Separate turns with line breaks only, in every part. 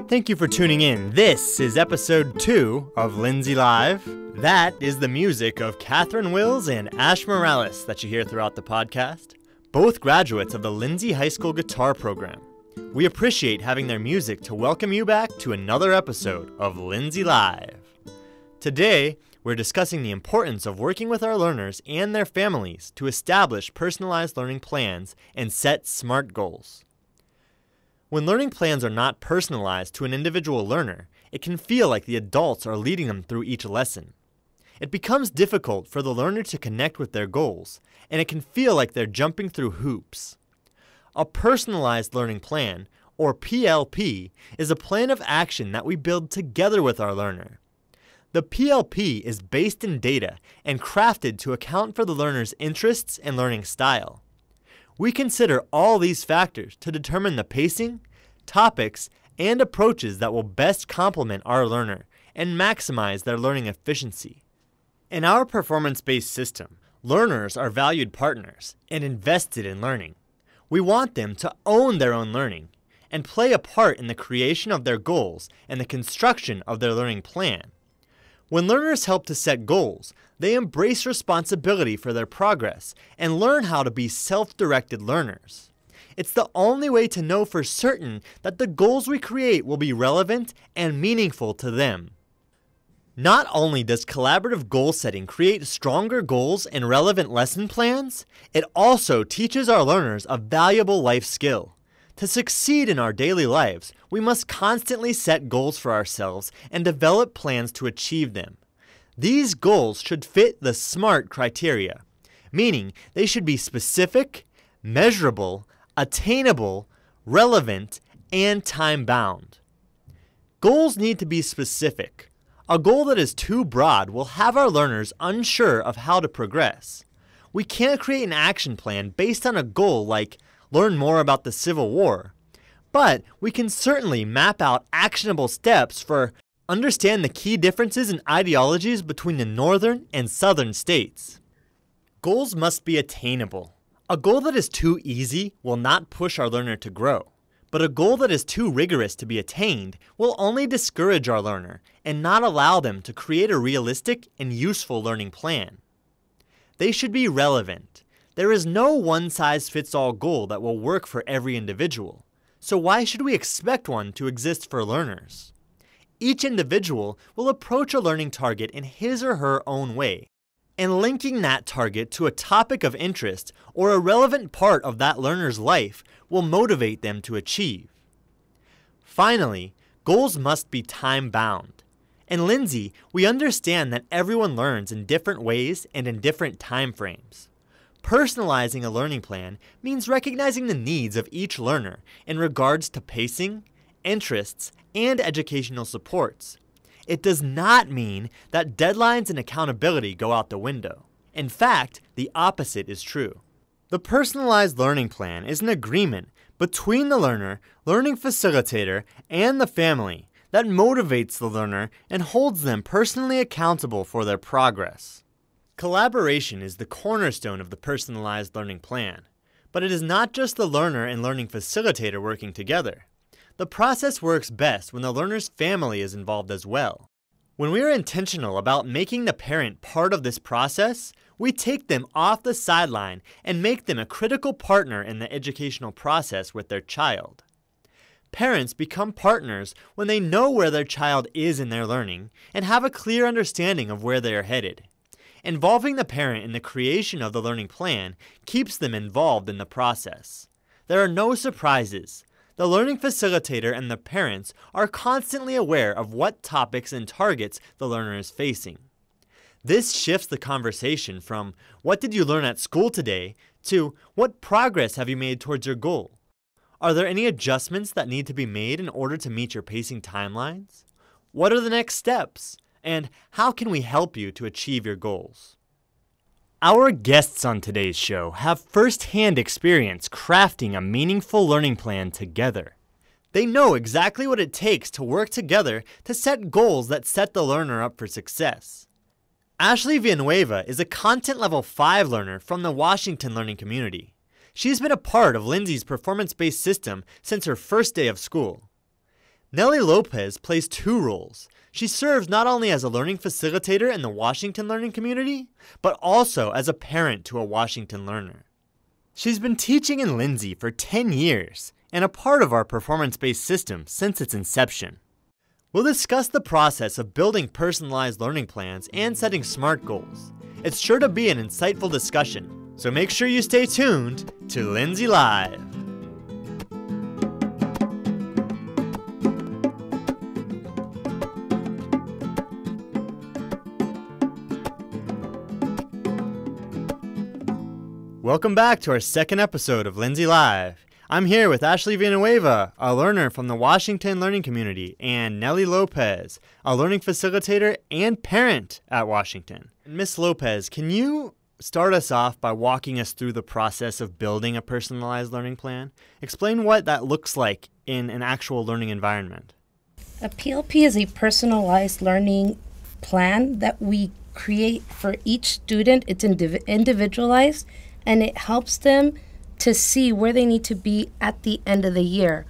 Thank you for tuning in. This is episode 2 of Lindsay Live. That is the music of Catherine Wills and Ash Morales that you hear throughout the podcast, both graduates of the Lindsay High School guitar program. We appreciate having their music to welcome you back to another episode of Lindsay Live. Today, we're discussing the importance of working with our learners and their families to establish personalized learning plans and set SMART goals. When learning plans are not personalized to an individual learner, it can feel like the adults are leading them through each lesson. It becomes difficult for the learner to connect with their goals, and it can feel like they're jumping through hoops. A personalized learning plan, or PLP, is a plan of action that we build together with our learner. The PLP is based in data and crafted to account for the learner's interests and learning style. We consider all these factors to determine the pacing, topics, and approaches that will best complement our learner and maximize their learning efficiency. In our performance-based system, learners are valued partners and invested in learning. We want them to own their own learning and play a part in the creation of their goals and the construction of their learning plan. When learners help to set goals, they embrace responsibility for their progress and learn how to be self-directed learners. It's the only way to know for certain that the goals we create will be relevant and meaningful to them. Not only does collaborative goal setting create stronger goals and relevant lesson plans, it also teaches our learners a valuable life skill. To succeed in our daily lives, we must constantly set goals for ourselves and develop plans to achieve them. These goals should fit the SMART criteria, meaning they should be specific, measurable, attainable, relevant, and time-bound. Goals need to be specific. A goal that is too broad will have our learners unsure of how to progress. We can't create an action plan based on a goal like learn more about the Civil War, but we can certainly map out actionable steps for understand the key differences in ideologies between the northern and southern states. Goals must be attainable. A goal that is too easy will not push our learner to grow, but a goal that is too rigorous to be attained will only discourage our learner and not allow them to create a realistic and useful learning plan. They should be relevant. There is no one-size-fits-all goal that will work for every individual, so why should we expect one to exist for learners? Each individual will approach a learning target in his or her own way, and linking that target to a topic of interest or a relevant part of that learner's life will motivate them to achieve. Finally, goals must be time-bound. In Lindsay, we understand that everyone learns in different ways and in different time frames. Personalizing a learning plan means recognizing the needs of each learner in regards to pacing, interests, and educational supports. It does not mean that deadlines and accountability go out the window. In fact, the opposite is true. The personalized learning plan is an agreement between the learner, learning facilitator, and the family that motivates the learner and holds them personally accountable for their progress. Collaboration is the cornerstone of the personalized learning plan, but it is not just the learner and learning facilitator working together. The process works best when the learner's family is involved as well. When we are intentional about making the parent part of this process, we take them off the sideline and make them a critical partner in the educational process with their child. Parents become partners when they know where their child is in their learning and have a clear understanding of where they are headed. Involving the parent in the creation of the learning plan keeps them involved in the process. There are no surprises. The learning facilitator and the parents are constantly aware of what topics and targets the learner is facing. This shifts the conversation from "What did you learn at school today?" to "What progress have you made towards your goal?" Are there any adjustments that need to be made in order to meet your pacing timelines? What are the next steps? And how can we help you to achieve your goals? Our guests on today's show have first-hand experience crafting a meaningful learning plan together. They know exactly what it takes to work together to set goals that set the learner up for success. Ashley Villanueva is a Content Level 5 learner from the Washington learning community. She's been a part of Lindsay's performance-based system since her first day of school. Nelly Lopez plays two roles. She serves not only as a learning facilitator in the Washington learning community, but also as a parent to a Washington learner. She's been teaching in Lindsay for 10 years and a part of our performance-based system since its inception. We'll discuss the process of building personalized learning plans and setting SMART goals. It's sure to be an insightful discussion, so make sure you stay tuned to Lindsay Live. Welcome back to our second episode of Lindsay Live. I'm here with Ashley Villanueva, a learner from the Washington learning community, and Nelly Lopez, a learning facilitator and parent at Washington. Miss Lopez, can you start us off by walking us through the process of building a personalized learning plan? Explain what that looks like in an actual learning environment.
A PLP is a personalized learning plan that we create for each student. It's individualized, and it helps them to see where they need to be at the end of the year.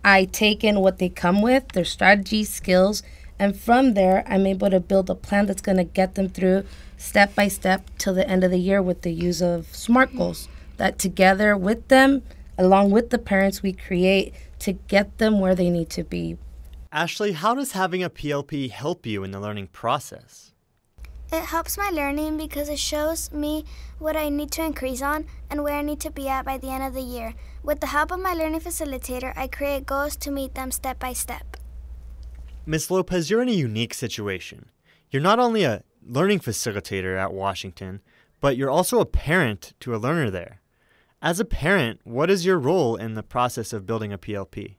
I take in what they come with, their strategies, skills, and from there, I'm able to build a plan that's going to get them through step by step till the end of the year with the use of SMART goals that together with them, along with the parents, we create to get them where they need to be.
Ashley, how does having a PLP help you in the learning process?
It helps my learning because it shows me what I need to increase on and where I need to be at by the end of the year. With the help of my learning facilitator, I create goals to meet them step by step.
Ms. Lopez, you're in a unique situation. You're not only a learning facilitator at Washington, but you're also a parent to a learner there. As a parent, what is your role in the process of building a PLP?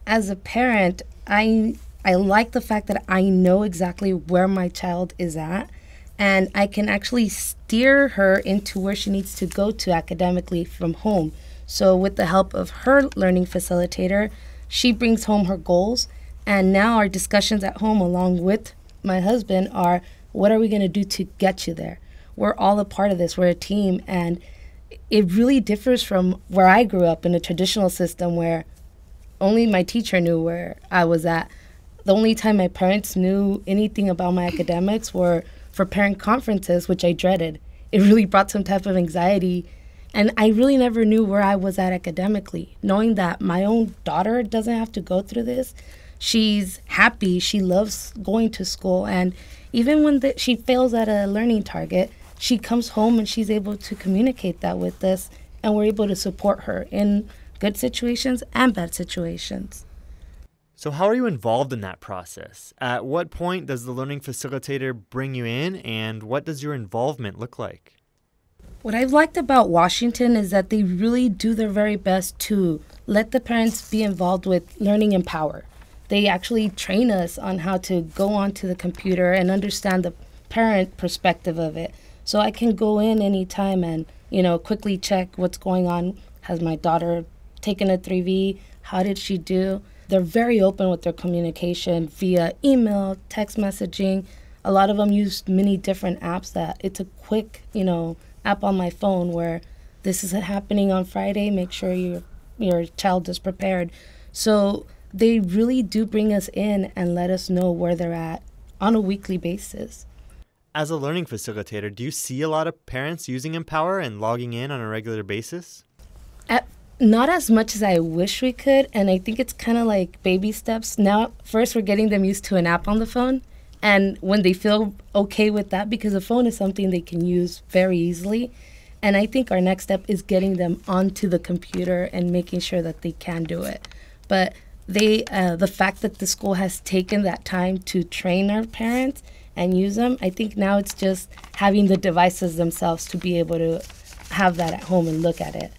As a parent, I like the fact that I know exactly where my child is at, and I can actually steer her into where she needs to go to academically from home. So with the help of her learning facilitator, she brings home her goals, and now our discussions at home along with my husband are, what are we going to do to get you there? We're all a part of this. We're a team, and it really differs from where I grew up in a traditional system where only my teacher knew where I was at. The only time my parents knew anything about my academics were for parent conferences, which I dreaded. It really brought some type of anxiety, and I really never knew where I was at academically. Knowing that my own daughter doesn't have to go through this, she's happy, she loves going to school, and even when she fails at a learning target, she comes home and she's able to communicate that with us, and we're able to support her in good situations and bad situations.
So how are you involved in that process? At what point does the learning facilitator bring you in, and what does your involvement look like?
What I've liked about Washington is that they really do their very best to let the parents be involved with Learning Empower. They actually train us on how to go onto the computer and understand the parent perspective of it. So I can go in anytime and, quickly check what's going on. Has my daughter taken a 3V? How did she do? They're very open with their communication via email, text messaging. A lot of them use many different apps that it's a quick, app on my phone where this is happening on Friday. Make sure your child is prepared. So they really do bring us in and let us know where they're at on a weekly basis.
As a learning facilitator, do you see a lot of parents using Empower and logging in on a regular basis?
Not as much as I wish we could, and I think it's kind of like baby steps. Now, first we're getting them used to an app on the phone, and when they feel okay with that, because the phone is something they can use very easily, and I think our next step is getting them onto the computer and making sure that they can do it. But the fact that the school has taken that time to train our parents and use them, I think now it's just having the devices themselves to be able to have that at home and look at it.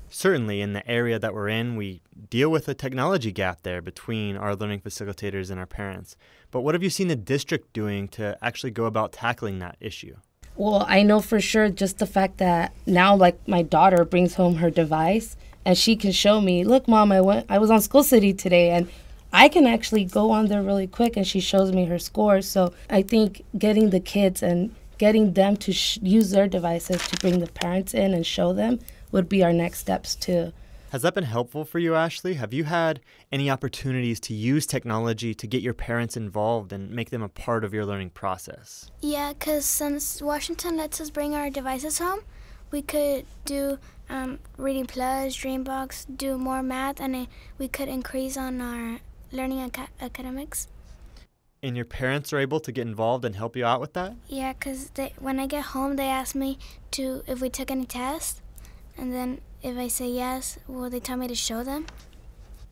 Certainly, in the area that we're in, we deal with a technology gap there between our learning facilitators and our parents. But what have you seen the district doing to actually go about tackling that issue?
Well, I know for sure just the fact that now, like, my daughter brings home her device and she can show me, look, Mom, I was on School City today, and I can actually go on there really quick, and she shows me her scores. So I think getting the kids and getting them to use their devices to bring the parents in and show them would be our next steps to
Has that been helpful for you, Ashley? Have you had any opportunities to use technology to get your parents involved and make them a part of your learning process?
Yeah, because since Washington lets us bring our devices home, we could do Reading Plus, Dreambox, do more math, and we could increase on our learning academics.
And your parents are able to get involved and help you out with that?
Yeah, because when I get home, they ask me if we took any tests, and then if I say yes, will they tell me to show them?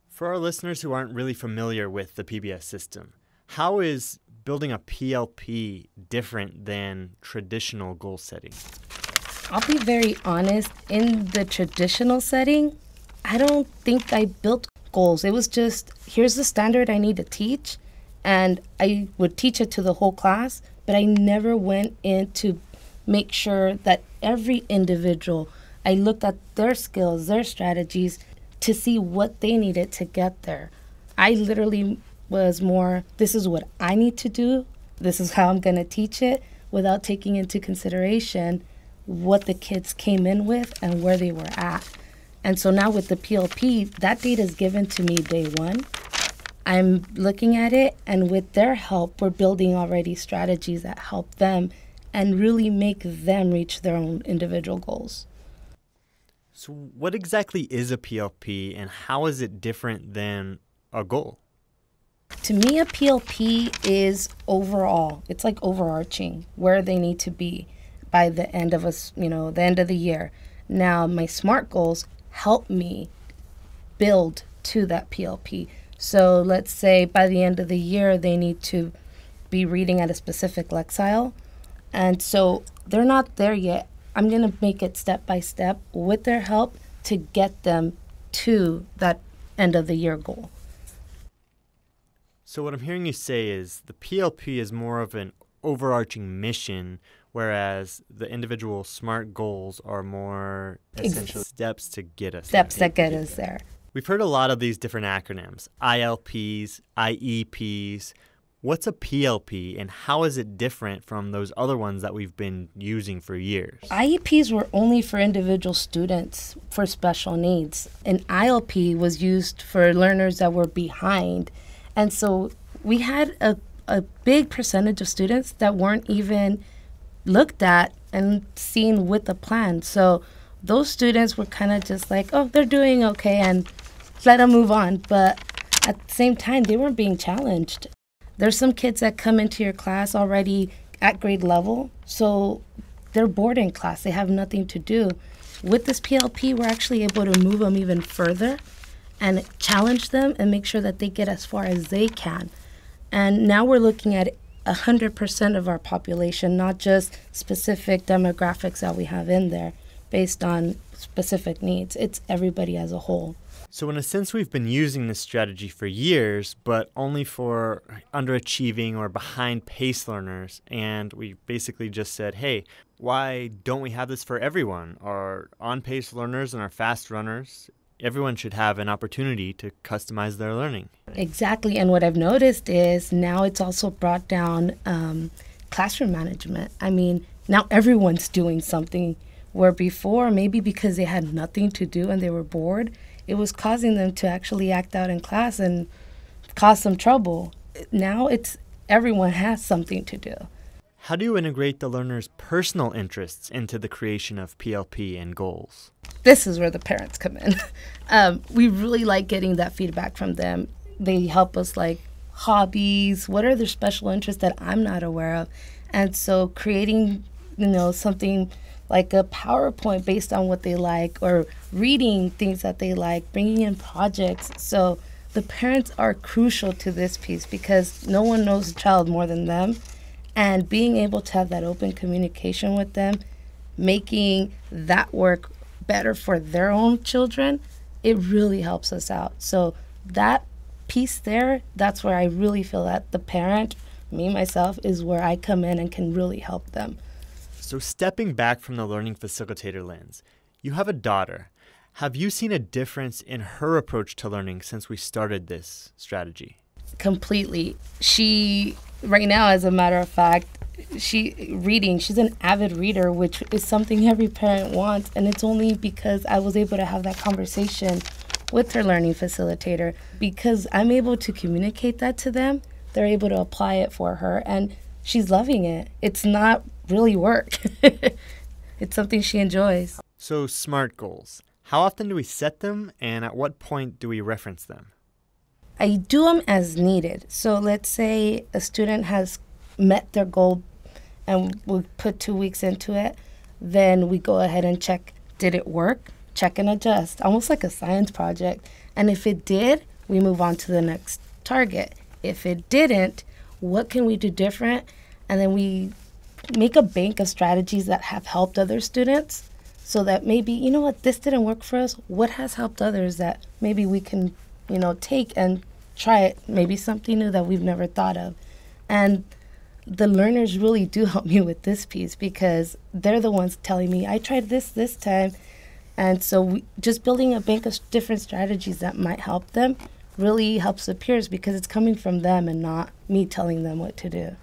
For our listeners who aren't really familiar with the PBS system, how is building a PLP different than traditional goal setting?
I'll be very honest, in the traditional setting, I don't think I built goals. It was just, here's the standard I need to teach, and I would teach it to the whole class, but I never went in to make sure that every individual, I looked at their skills, their strategies, to see what they needed to get there. I literally was more, this is what I need to do, this is how I'm going to teach it, without taking into consideration what the kids came in with and where they were at. And so now with the PLP, that data is given to me day one. I'm looking at it, and with their help, we're building already strategies that help them and really make them reach their own individual goals.
So what exactly is a PLP, and how is it different than a goal?
To me, a PLP is overall. It's like overarching where they need to be by the end of the end of the year. Now, my SMART goals help me build to that PLP. So let's say by the end of the year, they need to be reading at a specific lexile. And so they're not there yet. I'm going to make it step by step with their help to get them to that end of the year goal.
So what I'm hearing you say is the PLP is more of an overarching mission, whereas the individual SMART goals are more essential steps to get us
Steps that get us there.
We've heard a lot of these different acronyms, ILPs, IEPs. What's a PLP, and how is it different from those other ones that we've been using for years?
IEPs were only for individual students for special needs. An ILP was used for learners that were behind. And so we had a big percentage of students that weren't even looked at and seen with the plan. So those students were kind of just like, oh, they're doing okay, and let them move on. But at the same time, they weren't being challenged. There's some kids that come into your class already at grade level, so they're bored in class. They have nothing to do. With this PLP, we're actually able to move them even further and challenge them and make sure that they get as far as they can. And now we're looking at 100% of our population, not just specific demographics that we have in there based on specific needs. It's everybody as a whole.
So in a sense, we've been using this strategy for years, but only for underachieving or behind pace learners. And we basically just said, hey, why don't we have this for everyone? Our on-pace learners and our fast runners, everyone should have an opportunity to customize their learning.
Exactly. And what I've noticed is now it's also brought down classroom management. I mean, now everyone's doing something where before, maybe because they had nothing to do and they were bored, it was causing them to actually act out in class and cause some trouble. Now it's everyone has something to do.
How do you integrate the learner's personal interests into the creation of PLP and goals?
This is where the parents come in. We really like getting that feedback from them. They help us like hobbies, what are their special interests that I'm not aware of? And so creating, something like a PowerPoint based on what they like, or reading things that they like, bringing in projects. So the parents are crucial to this piece because no one knows the child more than them. And being able to have that open communication with them, making that work better for their own children, it really helps us out. So that piece there, that's where I really feel that the parent, me, myself, is where I come in and can really help them.
So stepping back from the learning facilitator lens, you have a daughter. Have you seen a difference in her approach to learning since we started this strategy?
Completely. She, right now, as a matter of fact, she's an avid reader, which is something every parent wants. And it's only because I was able to have that conversation with her learning facilitator. Because I'm able to communicate that to them, they're able to apply it for her. And she's loving it. It's not really work. It's something she enjoys.
So SMART goals. How often do we set them, and at what point do we reference them?
I do them as needed. So let's say a student has met their goal and we put 2 weeks into it. Then we go ahead and check, did it work? Check and adjust, almost like a science project. And if it did, we move on to the next target. If it didn't, what can we do different? And then we make a bank of strategies that have helped other students so that maybe, you know what, this didn't work for us. What has helped others that maybe we can, take and try it, maybe something new that we've never thought of. And the learners really do help me with this piece because they're the ones telling me, I tried this time. And so just building a bank of different strategies that might help them really helps the peers because it's coming from them and not me telling them what to do.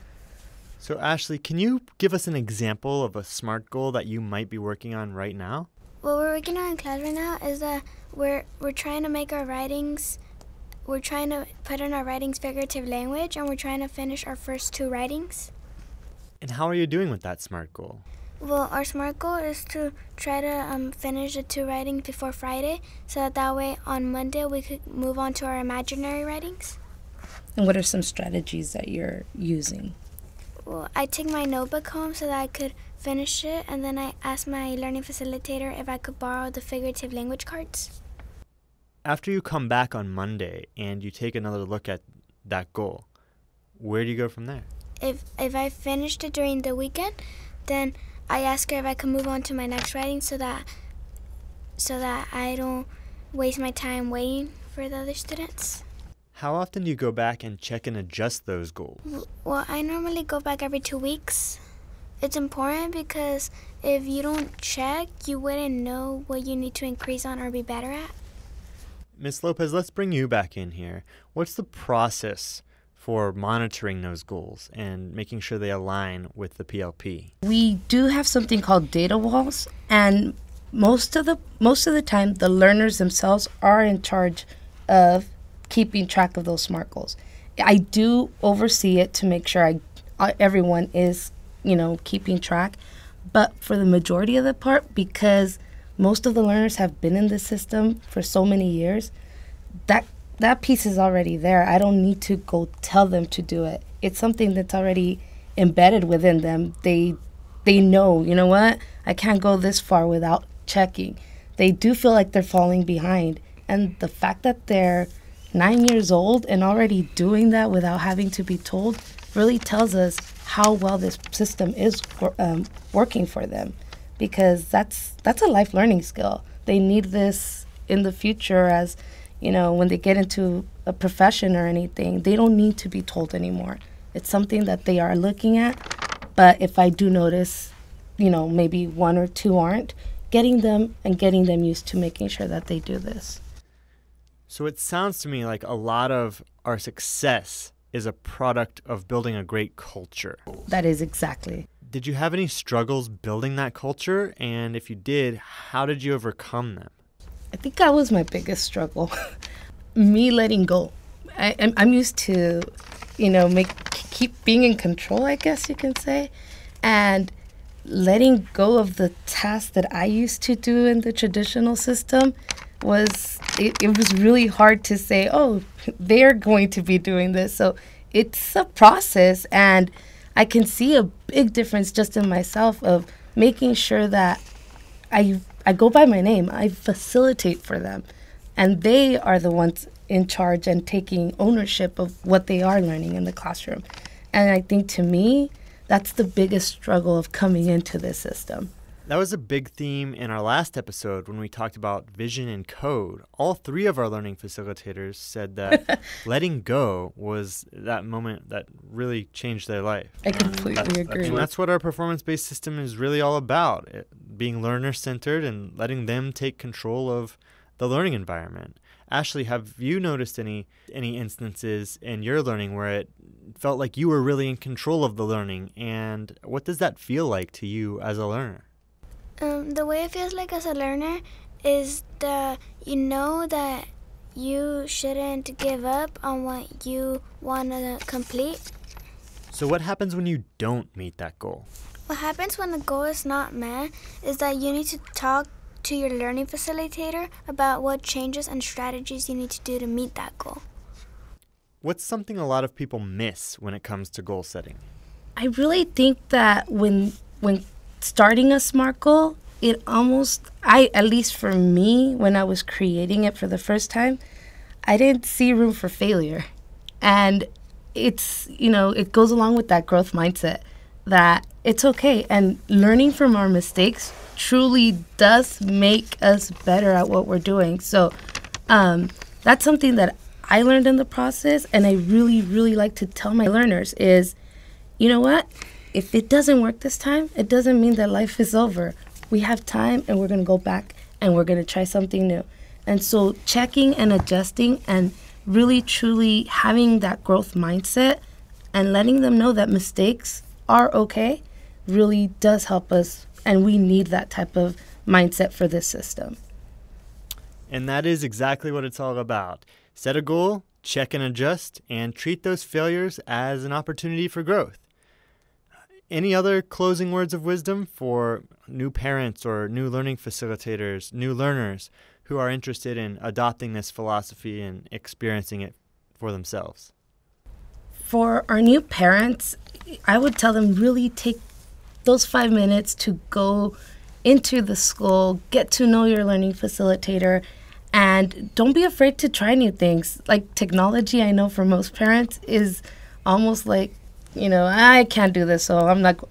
So Ashley, can you give us an example of a SMART goal that you might be working on right now?
What we're working on in class right now is that we're trying to make our writings, we're trying to put in our writings figurative language, and we're trying to finish our first 2 writings.
And how are you doing with that SMART goal?
Well, our SMART goal is to try to finish the 2 writings before Friday, so that way on Monday we could move on to our imaginary writings.
And what are some strategies that you're using?
Well, I take my notebook home so that I could finish it, and then I asked my learning facilitator if I could borrow the figurative language cards.
After you come back on Monday and you take another look at that goal, where do you go from there?
If I finished it during the weekend, then I ask her if I could move on to my next writing so that I don't waste my time waiting for the other students.
How often do you go back and check and adjust those goals?
Well, I normally go back every 2 weeks. It's important because if you don't check, you wouldn't know what you need to increase on or be better at.
Ms. Lopez, let's bring you back in here. What's the process for monitoring those goals and making sure they align with the PLP?
We do have something called data walls, and most of the time, the learners themselves are in charge of keeping track of those SMART goals. I do oversee it to make sure everyone is, keeping track. But for the majority of the part, because most of the learners have been in the system for so many years, that piece is already there. I don't need to go tell them to do it. It's something that's already embedded within them. They know, you know what? I can't go this far without checking. They do feel like they're falling behind. And the fact that they're 9 years old and already doing that without having to be told really tells us how well this system is working for them, because that's a life learning skill. They need this in the future as, when they get into a profession or anything. They don't need to be told anymore. It's something that they are looking at, but if I do notice, maybe 1 or 2 aren't, getting them used to making sure that they do this.
So it sounds to me like a lot of our success is a product of building a great culture.
That is exactly.
Did you have any struggles building that culture? And if you did, how did you overcome them?
I think that was my biggest struggle. Me letting go. I'm used to, keep being in control, I guess you can say. And letting go of the tasks that I used to do in the traditional system it was really hard to say, oh, they're going to be doing this. So it's a process, and I can see a big difference just in myself of making sure that I go by my name. I facilitate for them, and they are the ones in charge and taking ownership of what they are learning in the classroom. And I think to me, that's the biggest struggle of coming into this system.
That was a big theme in our last episode when we talked about vision and code. All 3 of our learning facilitators said that letting go was that moment that really changed their life.
I completely agree.
And that's what our performance-based system is really all about, being learner-centered and letting them take control of the learning environment. Ashley, have you noticed any instances in your learning where it felt like you were really in control of the learning? And what does that feel like to you as a learner?
The way it feels like as a learner is that you know that you shouldn't give up on what you want to complete.
So what happens when you don't meet that goal?
What happens when the goal is not met is that you need to talk to your learning facilitator about what changes and strategies you need to do to meet that goal.
What's something a lot of people miss when it comes to goal setting?
I really think that when starting a SMART goal, at least for me, when I was creating it for the first time, I didn't see room for failure. And it goes along with that growth mindset that it's okay. And learning from our mistakes truly does make us better at what we're doing. So that's something that I learned in the process, and I really, really like to tell my learners is, you know what? If it doesn't work this time, it doesn't mean that life is over. We have time, and we're going to go back, and we're going to try something new. And so checking and adjusting and really, truly having that growth mindset and letting them know that mistakes are okay really does help us, and we need that type of mindset for this system.
And that is exactly what it's all about. Set a goal, check and adjust, and treat those failures as an opportunity for growth. Any other closing words of wisdom for new parents or new learning facilitators, new learners who are interested in adopting this philosophy and experiencing it for themselves?
For our new parents, I would tell them really take those 5 minutes to go into the school, get to know your learning facilitator, and don't be afraid to try new things. Like technology, I know for most parents is almost like, I can't do this, so I'm not.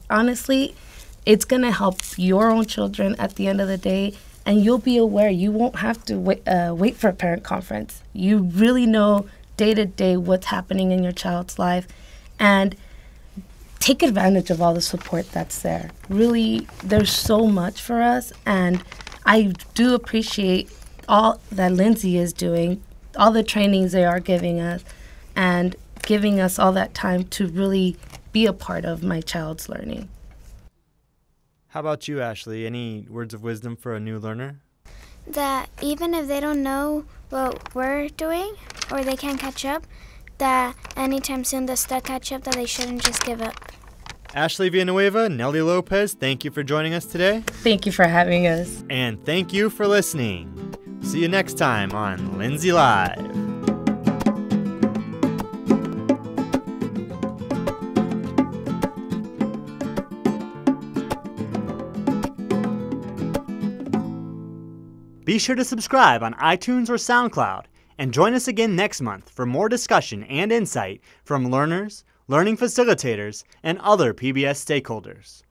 Honestly, it's going to help your own children at the end of the day, and you'll be aware. You won't have to wait for a parent conference. You really know day to day what's happening in your child's life, and take advantage of all the support that's there. Really, there's so much for us, and I do appreciate all that Lindsay is doing, all the trainings they are giving us, and giving us all that time to really be a part of my child's learning.
How about you, Ashley? Any words of wisdom for a new learner?
That even if they don't know what we're doing or they can't catch up, that anytime soon they'll still catch up, that they shouldn't just give up.
Ashley Villanueva, Nelly Lopez, thank you for joining us today.
Thank you for having us.
And thank you for listening. See you next time on Lindsay Live. Be sure to subscribe on iTunes or SoundCloud, and join us again next month for more discussion and insight from learners, learning facilitators, and other PBS stakeholders.